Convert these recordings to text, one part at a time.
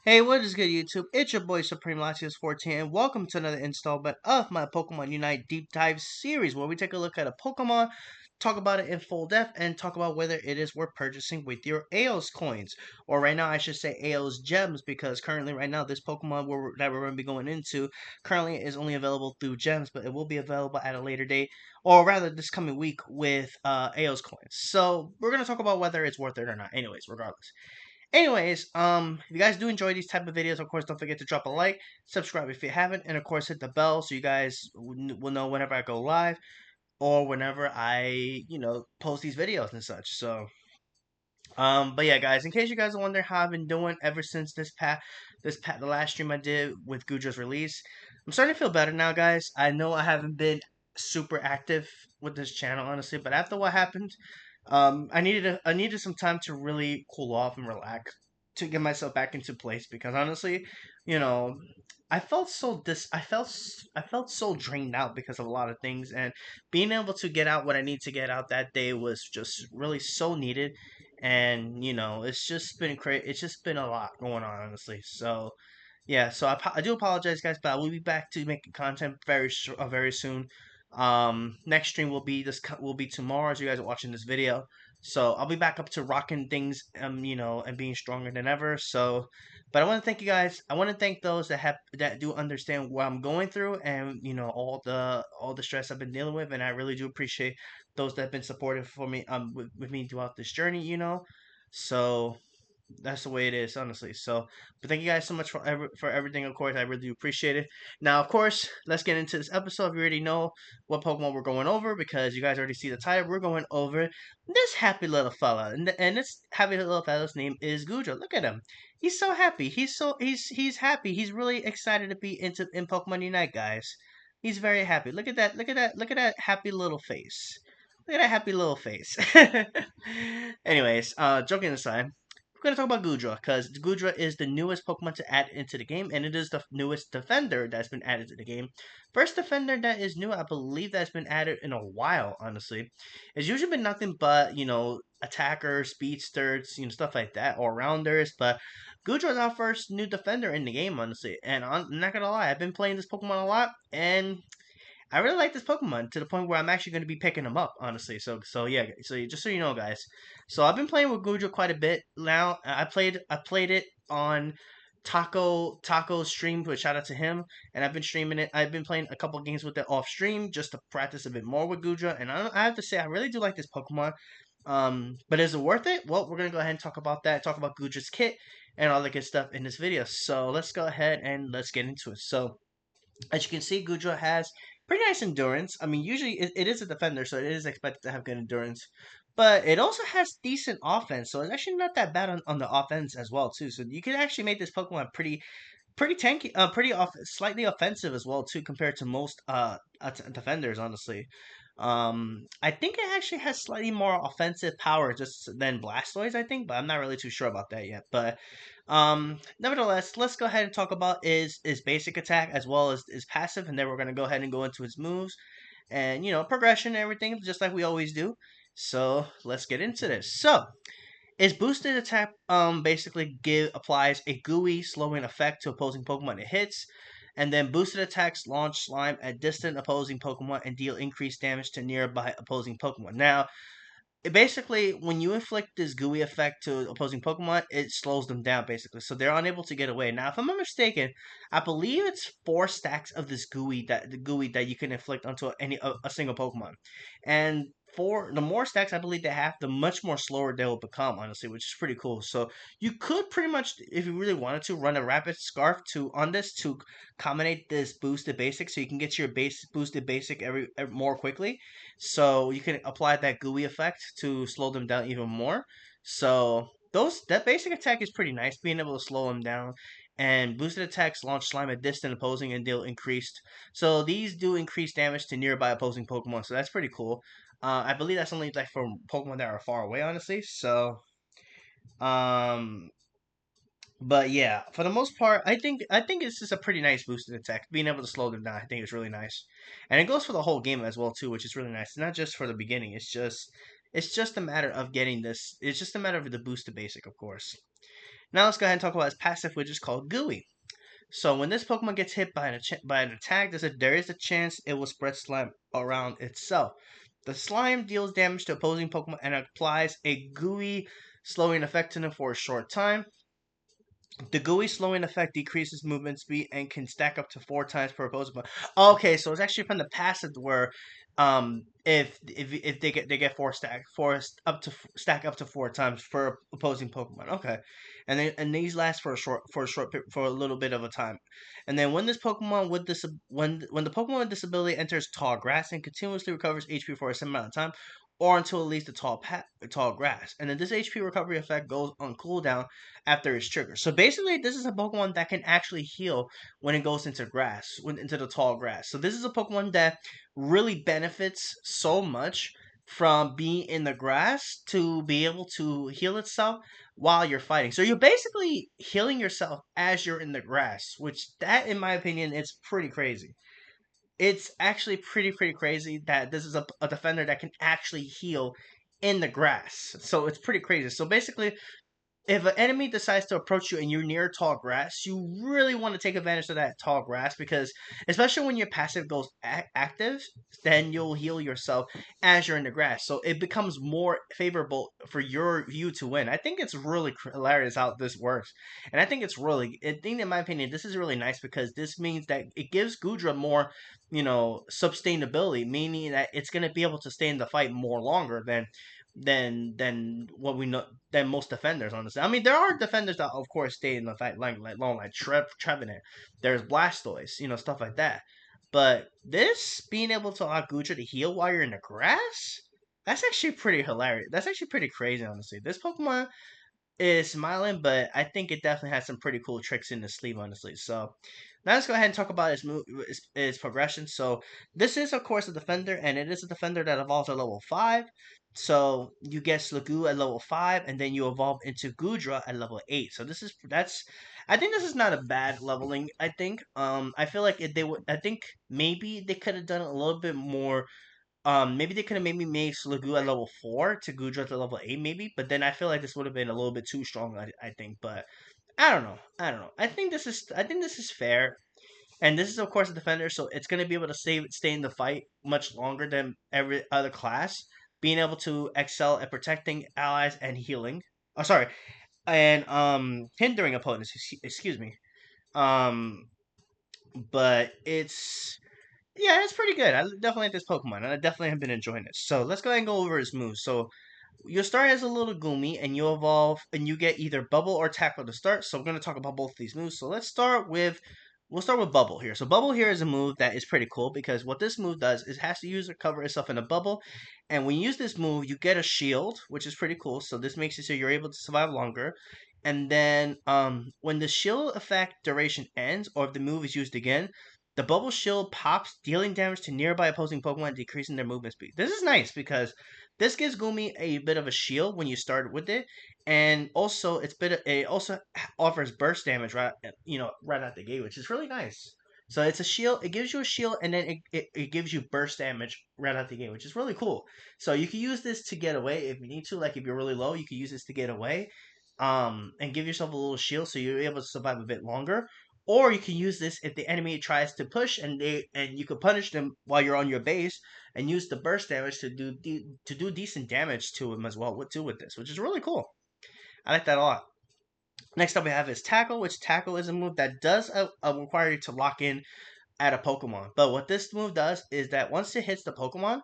Hey, what is good, YouTube? It's your boy Supreme Latios 14, and welcome to another installment of my Pokemon Unite Deep Dive series, where we take a look at a Pokemon, talk about it in full depth, and talk about whether it is worth purchasing with your AOS coins, or right now I should say AOS gems, because currently right now this Pokemon that we're going to be going into currently is only available through gems, but it will be available at a later date, or rather this coming week with AOS coins. So we're going to talk about whether it's worth it or not. Anyways, regardless. If you guys do enjoy these type of videos, of course, don't forget to drop a like, subscribe if you haven't, and of course, hit the bell so you guys will know whenever I go live or whenever I post these videos and such. But yeah, guys, in case you guys are wondering how I've been doing ever since the last stream I did with Goodra's release, I'm starting to feel better now, guys. I know I haven't been super active with this channel, honestly, but after what happened, I needed some time to really cool off and relax to get myself back into place because honestly, you know, I felt so drained out because of a lot of things, and being able to get out what I need to get out that day was just really so needed. And it's just been crazy. It's just been a lot going on, honestly. So yeah, so I do apologize, guys, but I will be back to making content very soon. Next stream will be tomorrow as you guys are watching this video. So I'll be back up to rocking things, and being stronger than ever. So, but I want to thank you guys. I want to thank those that do understand what I'm going through, and all the stress I've been dealing with, and I really do appreciate those that have been supportive for me with me throughout this journey. So that's the way it is, honestly. So, but thank you guys so much for everything. Of course, I really do appreciate it. Now, of course, let's get into this episode. If you already know what Pokemon we're going over, because you guys already see the title, we're going over this happy little fella, and this happy little fella's name is Goodra. Look at him. He's so happy. He's happy. He's really excited to be in Pokemon Unite, guys. He's very happy. Look at that. Look at that. Look at that happy little face. Look at that happy little face. Anyways, joking aside, we're gonna talk about Goodra because Goodra is the newest Pokemon to add into the game, and it is the newest defender that's been added to the game. First defender that is new, I believe, that's been added in a while. Honestly, it's usually been nothing but attackers, speedsters, stuff like that, all rounders. But Goodra is our first new defender in the game, honestly. And I'm not gonna lie, I've been playing this Pokemon a lot, and I really like this Pokemon to the point where I'm actually going to be picking him up, honestly. So yeah, just so you know, guys. So I've been playing with Goodra quite a bit now. I played it on Taco's stream, which shout out to him. And I've been streaming it. I've been playing a couple games with it off stream just to practice a bit more with Goodra. And I have to say, I really do like this Pokemon. But is it worth it? Well, we're gonna go ahead and talk about that. Talk about Goodra's kit and all the good stuff in this video. So let's go ahead and let's get into it. So as you can see, Goodra has pretty nice endurance. I mean, usually it is a defender, so it is expected to have good endurance. But it also has decent offense, so it's actually not that bad on the offense as well too. So you can actually make this Pokemon pretty tanky, slightly offensive as well too, compared to most defenders. Honestly, I think it actually has slightly more offensive power just than Blastoise. I think, but I'm not really too sure about that yet. But nevertheless, let's go ahead and talk about his basic attack as well as his passive, and then we're gonna go ahead and go into his moves and progression and everything, just like we always do. So let's get into this. So its boosted attack basically applies a gooey slowing effect to opposing Pokemon it hits, and then boosted attacks launch slime at distant opposing Pokemon and deal increased damage to nearby opposing Pokemon. Now, basically, when you inflict this gooey effect to opposing Pokemon, it slows them down basically, so they're unable to get away. Now, if I'm not mistaken, I believe it's 4 stacks of this gooey that you can inflict onto a single Pokemon, and for the more stacks I believe they have, the much more slower they will become, honestly, which is pretty cool. So you could pretty much, if you really wanted to, run a rapid scarf on this to combine this boosted basic, so you can get your base boosted basic every more quickly, so you can apply that gooey effect to slow them down even more. So that basic attack is pretty nice, being able to slow them down. And boosted attacks launch slime at distant opposing and deal increased. So these do increase damage to nearby opposing Pokemon. So that's pretty cool. I believe that's only like for Pokemon that are far away, honestly. So um, but yeah, for the most part, I think it's just a pretty nice boosted attack. Being able to slow them down, I think is really nice, and it goes for the whole game as well too, which is really nice. Not just for the beginning. It's just a matter of getting this. It's just a matter of the boosted basic, of course. Now let's go ahead and talk about his passive, which is called Gooey. So when this Pokemon gets hit by by an attack, there is a chance it will spread slime around itself. The slime deals damage to opposing Pokemon and applies a gooey slowing effect to them for a short time. The gooey slowing effect decreases movement speed and can stack up to 4 times per opposing Pokemon. Okay, so it's actually from the passive where, if they get stack up to 4 times for opposing Pokemon. Okay, and these last for for a little bit of a time, and then when this Pokemon with this when the Pokemon with disability enters tall grass and continuously recovers HP for a same amount of time, or until it leaves the tall grass, and then this HP recovery effect goes on cooldown after its trigger. So basically, this is a Pokemon that can actually heal when it goes into into the tall grass. So this is a Pokemon that really benefits so much from being in the grass to be able to heal itself while you're fighting. So you're basically healing yourself as you're in the grass, which that, in my opinion, is pretty crazy. It's actually pretty crazy that this is a defender that can actually heal in the grass. So it's pretty crazy. So basically, if an enemy decides to approach you and you're near tall grass, you really want to take advantage of that tall grass because, especially when your passive goes active, then you'll heal yourself as you're in the grass. So it becomes more favorable for you to win. I think it's really hilarious how this works, and I think in my opinion, this is really nice because this means that it gives Goodra more, sustainability, meaning that it's gonna be able to stay in the fight more longer than what we know than most defenders. Honestly, I mean there are defenders that of course stay in the fight long, like Trevenant. There's Blastoise, stuff like that. But this being able to allow Gutra to heal while you're in the grass, that's actually pretty hilarious. That's actually pretty crazy, honestly. This Pokemon is smiling, but I think it definitely has some pretty cool tricks in the sleeve, honestly. So now let's go ahead and talk about its progression. So this is of course a defender, and it is a defender that evolves at level 5. So you get Slugoo at level 5, and then you evolve into Goodra at level 8. So that's I think this is not a bad leveling. I feel like if they would I think maybe they could have done a little bit more. Maybe they could have maybe made Slugoo at level 4 to Goodra at level 8, maybe. But then I feel like this would have been a little bit too strong. I think, but I don't know. I don't know. I think this is fair. And this is of course a defender, so it's gonna be able to stay in the fight much longer than every other class, being able to excel at protecting allies and healing. Oh, sorry, and hindering opponents. Excuse me. Um, but it's pretty good. I definitely like this Pokemon, and I definitely have been enjoying it. So let's go ahead and go over his moves. So you start as a little Goomy, and you evolve, and you get either Bubble or Tackle to start. So I'm going to talk about both of these moves. So we'll start with Bubble here. So Bubble here is a move that is pretty cool because what this move does is it has to use or cover itself in a bubble, and when you use this move, you get a shield, which is pretty cool. So this makes it so you're able to survive longer. And then when the shield effect duration ends, or if the move is used again, the bubble shield pops, dealing damage to nearby opposing Pokemon, decreasing their movement speed. This is nice because this gives Gumi a bit of a shield when you start with it, and also it also offers burst damage right out the gate, which is really nice. So it's a shield. It gives you a shield, and then it gives you burst damage right out the gate, which is really cool. So you can use this to get away if you need to. Like if you're really low, you can use this to get away, and give yourself a little shield so you're able to survive a bit longer. Or you can use this if the enemy tries to push and you can punish them while you're on your base and use the burst damage to do decent damage to him as well with this, which is really cool. I like that a lot. Next up we have is Tackle, which Tackle is a move that does require you to lock in at a Pokemon. But what this move does is that once it hits the Pokemon,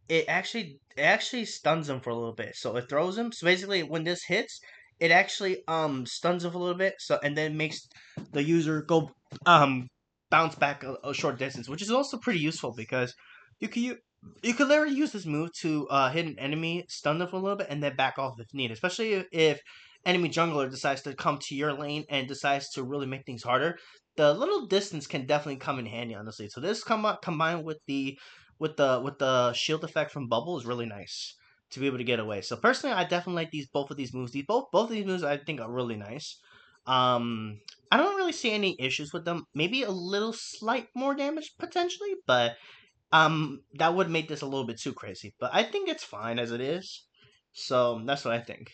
it actually stuns them for a little bit. So it throws them. So basically, when this hits, it actually stuns them for a little bit. So and then makes the user go um bounce back a short distance, which is also pretty useful because you can you can literally use this move to hit an enemy, stun them for a little bit, and then back off if needed. Especially if enemy jungler decides to come to your lane and decides to really make things harder. The little distance can definitely come in handy, honestly. So this combined with the shield effect from Bubble is really nice to be able to get away. So personally, I definitely like both of these moves. Both of these moves I think are really nice. Um, I don't really see any issues with them. Maybe a little slight more damage potentially, but that would make this a little bit too crazy. But I think it's fine as it is. So that's what I think.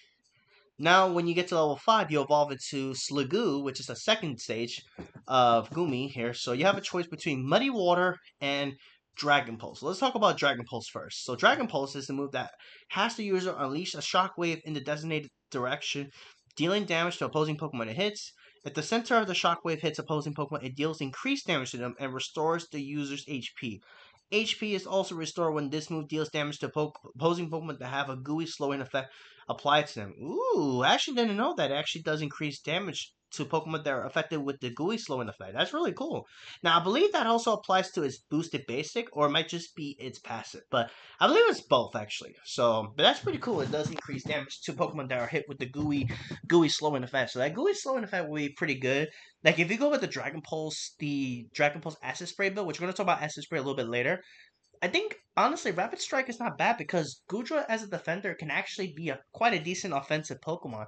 Now, when you get to level 5, you evolve into Sliggoo, which is the second stage of Gumi here. So you have a choice between Muddy Water and Dragon Pulse. Let's talk about Dragon Pulse first. So Dragon Pulse is the move that has the user unleash a shockwave in the designated direction, dealing damage to opposing Pokemon it hits. If the center of the shockwave hits opposing Pokemon, it deals increased damage to them and restores the user's HP. HP is also restored when this move deals damage to opposing Pokemon that have a gooey slowing effect applied to them. Ooh, I actually didn't know that. It actually does increase damage to Pokemon that are affected with the gooey slowing effect. That's really cool. Now, I believe that also applies to its boosted basic, or it might just be its passive. But I believe it's both, actually. So, but that's pretty cool. It does increase damage to Pokemon that are hit with the gooey slowing effect. So that gooey slowing effect will be pretty good. Like, if you go with the Dragon Pulse Acid Spray build, which we're going to talk about Acid Spray a little bit later, I think honestly, Rapid Strike is not bad because Goodra as a defender can actually be quite a decent offensive Pokemon.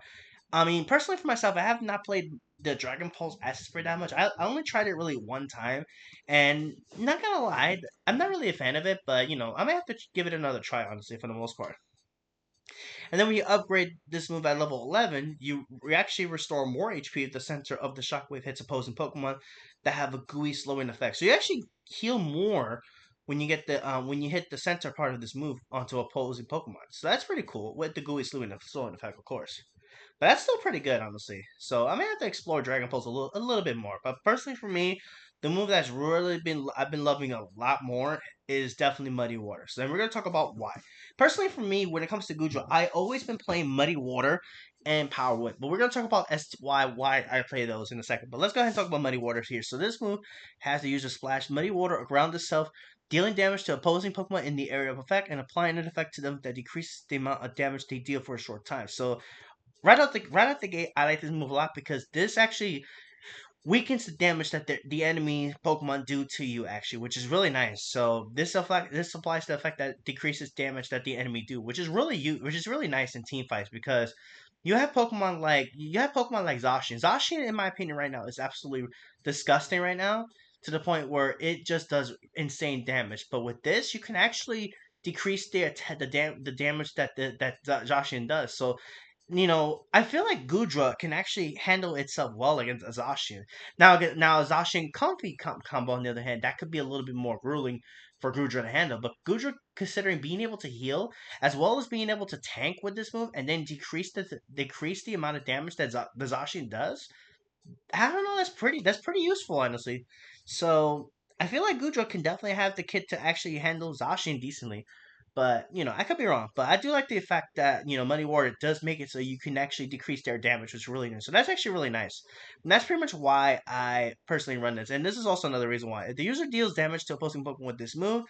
I mean, personally for myself, I have not played the Dragon Pulse Acid Spray that much. I only tried it really one time, and not gonna lie, I'm not really a fan of it. But I may have to give it another try, honestly, for the most part. And then when you upgrade this move at level 11, you actually restore more HP at the center of the shockwave hits opposing Pokemon that have a gooey slowing effect. So you actually heal more when you get when you hit the center part of this move onto opposing Pokemon. So that's pretty cool with the gooey slowing effect, of course. But that's still pretty good, honestly. So I may have to explore Dragon Pulse a little bit more. But personally, for me, the move that's really been I've been loving a lot more is definitely Muddy Water. So then we're gonna talk about why. Personally, for me, when it comes to Goodra, I always been playing Muddy Water and Power Whip. But we're gonna talk about as to why I play those in a second. But let's go ahead and talk about Muddy Water here. So this move has the user splash Muddy Water around itself, dealing damage to opposing Pokemon in the area of effect and applying an effect to them that decreases the amount of damage they deal for a short time. So right out the gate, I like this move a lot because this actually weakens the damage that the enemy Pokemon do to you, actually, which is really nice. So this applies to the effect that decreases damage that the enemy do, which is really nice in team fights because you have Pokemon like Zacian. Zacian, in my opinion, right now is absolutely disgusting right now to the point where it just does insane damage. But with this, you can actually decrease the damage that Zacian does. So I feel like Goodra can actually handle itself well against a Zacian. Now a Zacian combo, on the other hand, that could be a little bit more grueling for Goodra to handle. But Goodra, considering being able to heal as well as being able to tank with this move, and then decrease the amount of damage that the Zacian does, I don't know. That's pretty useful, honestly. So I feel like Goodra can definitely have the kit to actually handle Zacian decently. But I could be wrong. But I do like the fact that Muddy Water does make it so you can actually decrease their damage, which is really nice. So that's actually really nice. And that's pretty much why I personally run this. And this is also another reason why. If the user deals damage to opposing Pokemon with this move,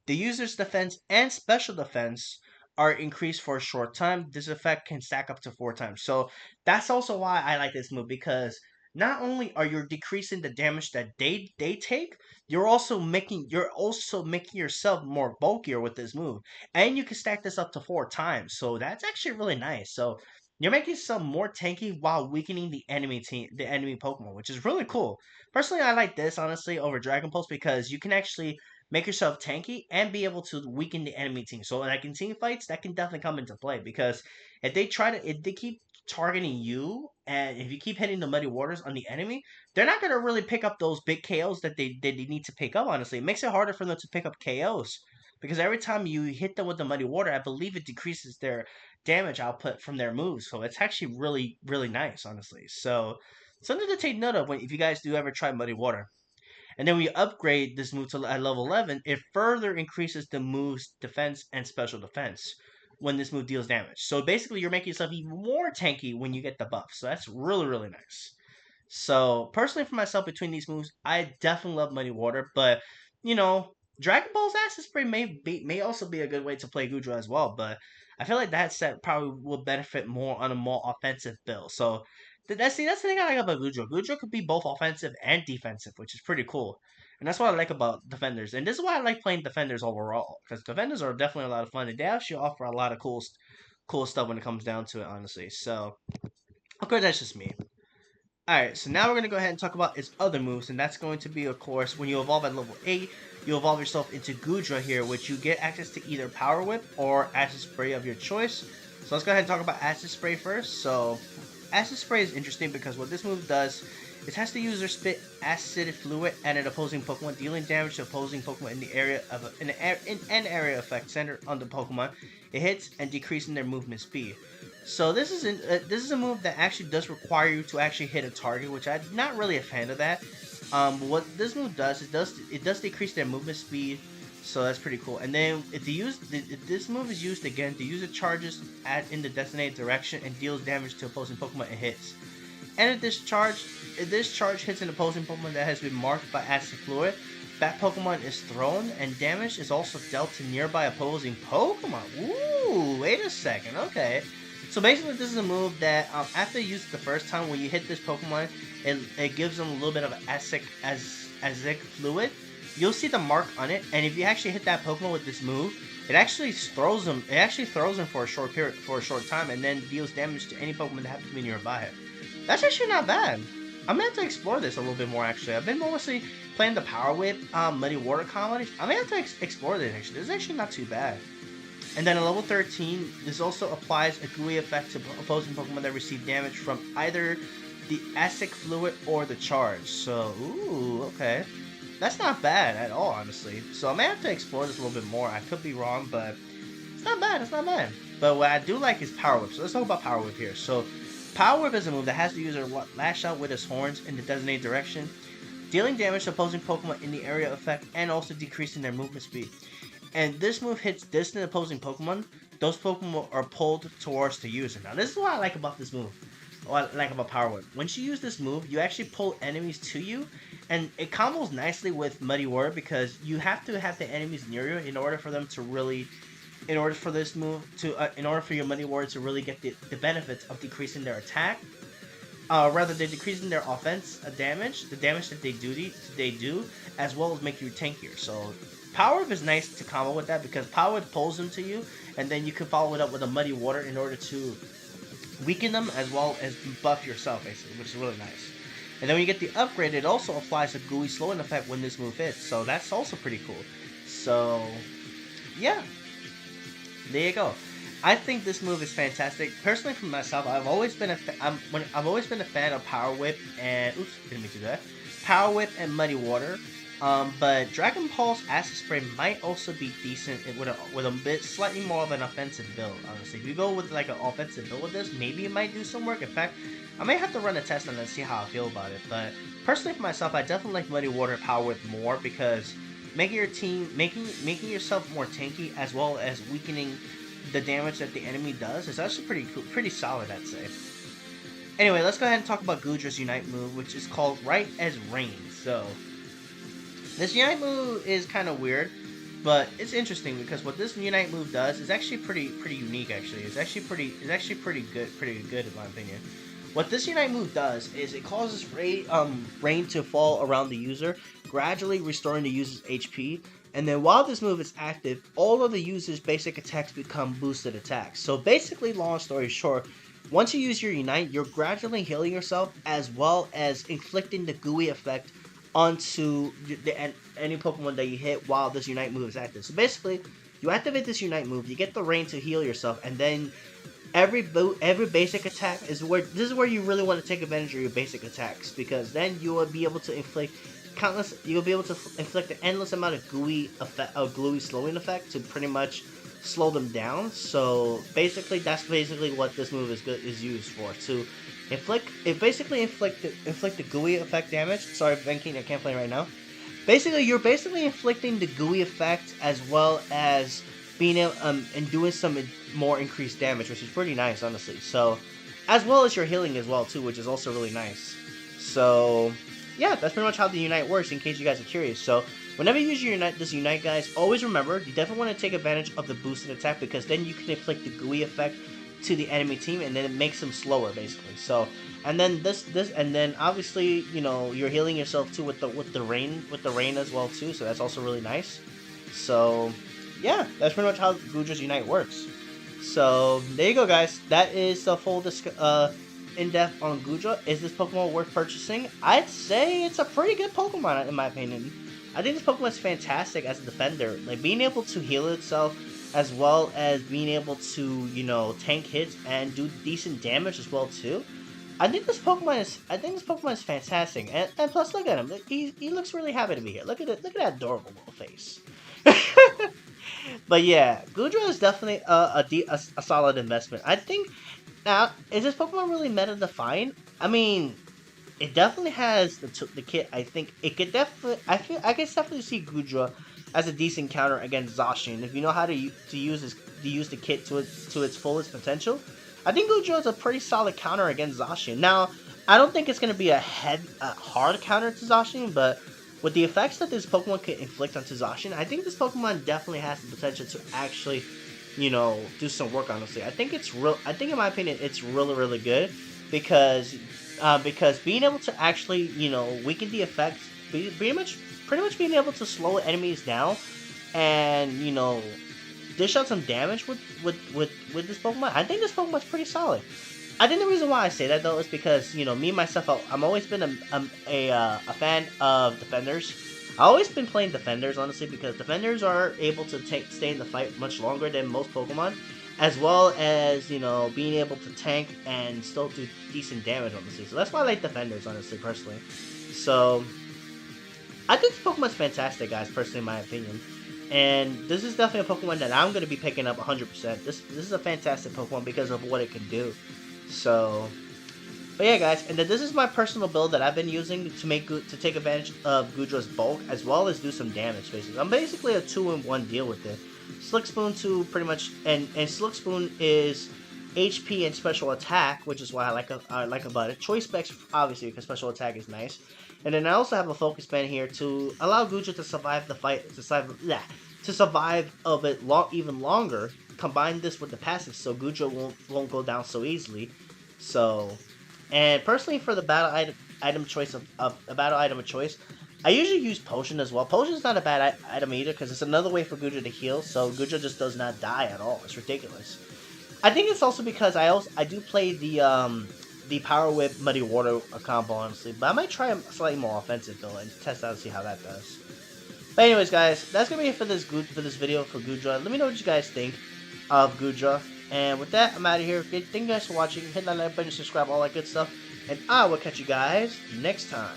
the user's defense and special defense are increased for a short time. This effect can stack up to 4 times. So that's also why I like this move because not only are you decreasing the damage that they take, you're also making yourself more bulkier with this move, and you can stack this up to 4 times. So that's actually really nice. So you're making yourself more tanky while weakening the enemy Pokemon, which is really cool. Personally, I like this honestly over Dragon Pulse because you can actually make yourself tanky and be able to weaken the enemy team. So like in team fights, that can definitely come into play because if they keep targeting you, and if you keep hitting the muddy waters on the enemy, they're not gonna really pick up those big KOs that they need to pick up. Honestly, it makes it harder for them to pick up KOs because every time you hit them with the muddy water, I believe it decreases their damage output from their moves. So it's actually really really nice, honestly. So something to take note of when if you guys do ever try muddy water. And then we upgrade this move to at level 11. It further increases the move's defense and special defense when this move deals damage. So basically, you're making yourself even more tanky when you get the buff. So that's really, really nice. So personally, for myself, between these moves, I definitely love Muddy Water. But you know, Dragon Ball's Acid Spray may also be a good way to play Goodra as well. But I feel like that set probably will benefit more on a more offensive build. So that's the thing I like about Goodra. Goodra could be both offensive and defensive, which is pretty cool. And that's what I like about defenders. And this is why I like playing defenders overall, because defenders are definitely a lot of fun, and they actually offer a lot of cool stuff when it comes down to it, honestly. So, of course, that's just me. Alright, so now we're going to go ahead and talk about its other moves, and that's going to be, of course, when you evolve at level 8, you evolve yourself into Goodra here, which you get access to either Power Whip or Acid Spray of your choice. So let's go ahead and talk about Acid Spray first. So Acid Spray is interesting because what this move does, it has the user spit acid fluid at an opposing Pokemon, dealing damage to opposing Pokemon in the area of an area effect centered on the Pokemon it hits and decreasing their movement speed. So this is a move that actually does require you to actually hit a target, which I'm not really a fan of that. What this move does, it does decrease their movement speed, so that's pretty cool. And then if this move is used again, the user charges in the designated direction and deals damage to opposing Pokemon it hits. And if this charge hits an opposing Pokemon that has been marked by acid fluid, that Pokemon is thrown, and damage is also dealt to nearby opposing Pokemon. Ooh, wait a second. Okay. So basically, this is a move that after you use it the first time, when you hit this Pokemon, it gives them a little bit of acidic fluid. You'll see the mark on it, and if you actually hit that Pokemon with this move, it actually throws them. It actually throws them for a short time, and then deals damage to any Pokemon that happens to be nearby it. That's actually not bad. I'm gonna have to explore this a little bit more. Actually, I've been mostly playing the Power Whip, Muddy Water comedy. I'm gonna have to explore this. Actually, this is actually not too bad. And then at level 13, this also applies a gooey effect to opposing Pokemon that receive damage from either the acidic fluid or the charge. So, ooh, okay. That's not bad at all, honestly. So I may have to explore this a little bit more. I could be wrong, but it's not bad. It's not bad. But what I do like is Power Whip. So let's talk about Power Whip here. So Power Whip is a move that has the user lash out with his horns in the designated direction, dealing damage to opposing Pokemon in the area effect and also decreasing their movement speed. And this move hits distant opposing Pokemon. Those Pokemon are pulled towards the user. Now, this is what I like about this move. What I like about Power Whip. Once you use this move, you actually pull enemies to you, and it combos nicely with Muddy Water because you have to have the enemies near you in order for them to really, in order for your Muddy Water to really get the benefits of decreasing their attack. Rather, they're decreasing their offense damage, the damage that they do, as well as make you tankier. So Power Whip is nice to combo with that because Power Whip pulls them to you, and then you can follow it up with a Muddy Water in order to weaken them as well as buff yourself, basically, which is really nice. And then when you get the upgrade, it also applies a gooey slowing effect when this move hits, so that's also pretty cool. So, yeah, there you go. I think this move is fantastic. Personally, for myself, I've always been a fan of Power Whip and didn't mean to do that. Power Whip and Muddy Water. But Dragon Pulse Acid Spray might also be decent with a bit slightly more of an offensive build. Honestly, if you go with like an offensive build with this, maybe it might do some work. In fact, I may have to run a test on it and see how I feel about it. But personally, for myself, I definitely like Muddy Water Power Whip more because making yourself more tanky as well as weakening the damage that the enemy does is actually pretty solid, I'd say. Anyway, let's go ahead and talk about Goodra's Unite move, which is called Right as Rain. So this Unite move is kind of weird, but it's interesting because what this Unite move does is actually pretty unique. Actually, it's actually pretty good in my opinion. What this Unite move does is it causes rain to fall around the user, gradually restoring the user's HP. And then while this move is active, all of the user's basic attacks become boosted attacks. So basically, long story short, once you use your Unite, you're gradually healing yourself as well as inflicting the gooey effect onto any Pokemon that you hit while this Unite move is active. So basically, you activate this Unite move, you get the rain to heal yourself, and then every basic attack is where you really want to take advantage of your basic attacks, because then you will be able to inflict an endless amount of gooey slowing effect to pretty much slow them down. So basically, that's basically what this move is used for, to inflict the gooey effect damage. Sorry, Venking, I can't play right now. Basically, you're inflicting the gooey effect as well as being able and doing some more increased damage, which is pretty nice, honestly. So, as well as your healing as well too, which is also really nice. So, yeah, that's pretty much how the Unite works, in case you guys are curious. So, whenever you use this Unite, guys, always remember, you definitely want to take advantage of the boosted attack, because then you can inflict the gooey effect to the enemy team, and then it makes them slower, basically. So, and then and then obviously, you know, you're healing yourself too with the rain as well too. So that's also really nice. So, yeah, that's pretty much how Goodra's Unite works. So there you go, guys. That is the full in-depth on Goodra. Is this Pokemon worth purchasing? I'd say it's a pretty good Pokemon, in my opinion. I think this Pokemon is fantastic as a defender. Like, being able to heal itself as well as being able to, you know, tank hits and do decent damage as well too. I think this Pokemon is fantastic, and plus look at him. He looks really happy to be here. Look at that adorable little face. But yeah, Goodra is definitely a solid investment. I think now is this Pokemon really meta defined? I mean, it definitely has the kit. I think it could definitely. I can definitely see Goodra as a decent counter against Zacian if you know how to use the kit to its fullest potential. I think Goodra is a pretty solid counter against Zacian. Now, I don't think it's gonna be a hard counter to Zacian, but with the effects that this Pokemon can inflict onto Zacian, I think this Pokemon definitely has the potential to actually, you know, do some work. Honestly, I think it's real. I think, in my opinion, it's really good because being able to actually, you know, weaken the effects, pretty much being able to slow enemies down, and, you know, dish out some damage with this Pokemon. I think this Pokemon's pretty solid. I think the reason why I say that though is because, you know, me myself, I'm always been a fan of defenders. I always been playing defenders honestly because defenders are able to stay in the fight much longer than most Pokemon, as well as, you know, being able to tank and still do decent damage honestly. So that's why I like defenders honestly personally. So I think this Pokemon's fantastic, guys. Personally, in my opinion. And this is definitely a Pokemon that I'm going to be picking up 100%. This is a fantastic Pokemon because of what it can do. So, but yeah, guys, and then this is my personal build that I've been using to take advantage of Goodra's bulk as well as do some damage. Basically, I'm basically a 2-in-1 deal with it. Slick Spoon to pretty much, and Slick Spoon is HP and special attack, which is why I like about it. Choice Specs, obviously, because special attack is nice. And then I also have a focus band here to allow Goodra to survive the fight, to survive a bit even longer. Combine this with the passive, so Goodra won't go down so easily. So, and personally, for the battle item choice of a battle item of choice, I usually use Potion as well. Potion is not a bad item either because it's another way for Goodra to heal. So Goodra just does not die at all. It's ridiculous. I think it's also because I do play the Power Whip Muddy Water combo honestly, but I might try a slightly more offensive though and test out and see how that does. But anyways, guys, that's gonna be it for this video for Goodra. Let me know what you guys think of Goodra. And with that, I'm out of here. Thank you guys for watching. Hit that like button, subscribe, all that good stuff. And I will catch you guys next time.